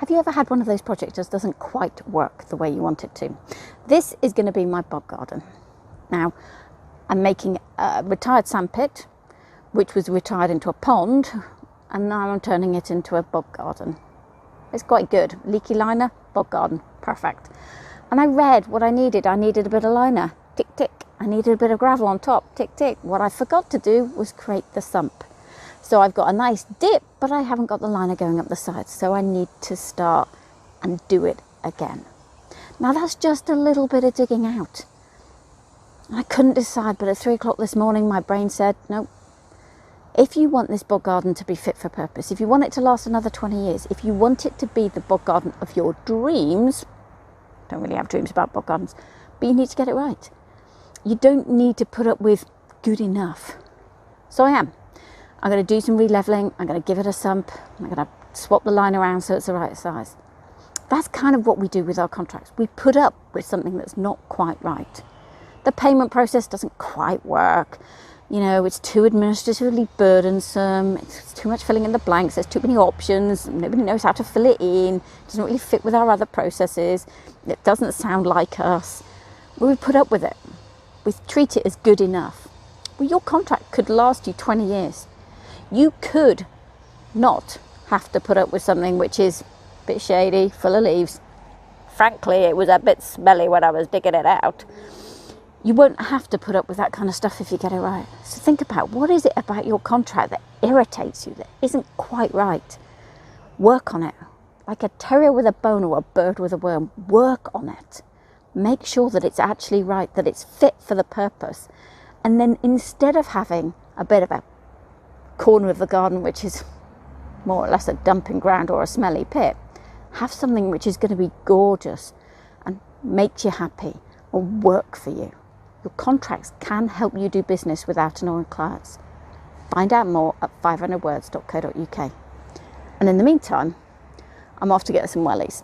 Have you ever had one of those projects that just doesn't quite work the way you want it to? This is going to be my bog garden. Now, I'm making a retired sandpit, which was retired into a pond, and now I'm turning it into a bog garden. It's quite good. Leaky liner, bog garden, perfect. And I read what I needed. I needed a bit of liner, tick, tick. I needed a bit of gravel on top, tick, tick. What I forgot to do was create the sump. So I've got a nice dip, but I haven't got the liner going up the sides. So I need to start and do it again. Now that's just a little bit of digging out. I couldn't decide, but at 3 o'clock this morning, my brain said, no, if you want this bog garden to be fit for purpose, if you want it to last another 20 years, if you want it to be the bog garden of your dreams, don't really have dreams about bog gardens, but you need to get it right. You don't need to put up with good enough. So I am. I'm going to do some re-leveling. I'm going to give it a sump. I'm going to swap the line around so it's the right size. That's kind of what we do with our contracts. We put up with something that's not quite right. The payment process doesn't quite work. You know, it's too administratively burdensome. It's too much filling in the blanks. There's too many options. Nobody knows how to fill it in. It doesn't really fit with our other processes. It doesn't sound like us. But we put up with it. We treat it as good enough. Well, your contract could last you 20 years. You could not have to put up with something which is a bit shady, full of leaves. Frankly, it was a bit smelly when I was digging it out. You won't have to put up with that kind of stuff if you get it right. So think about, what is it about your contract that irritates you, that isn't quite right? Work on it. Like a terrier with a bone or a bird with a worm, work on it. Make sure that it's actually right, that it's fit for the purpose. And then instead of having a bit of a corner of the garden which is more or less a dumping ground or a smelly pit, have something which is going to be gorgeous and make you happy and work for you. Your contracts can help you do business without annoying clients. Find out more at 500words.co.uk. And in the meantime, I'm off to get some wellies.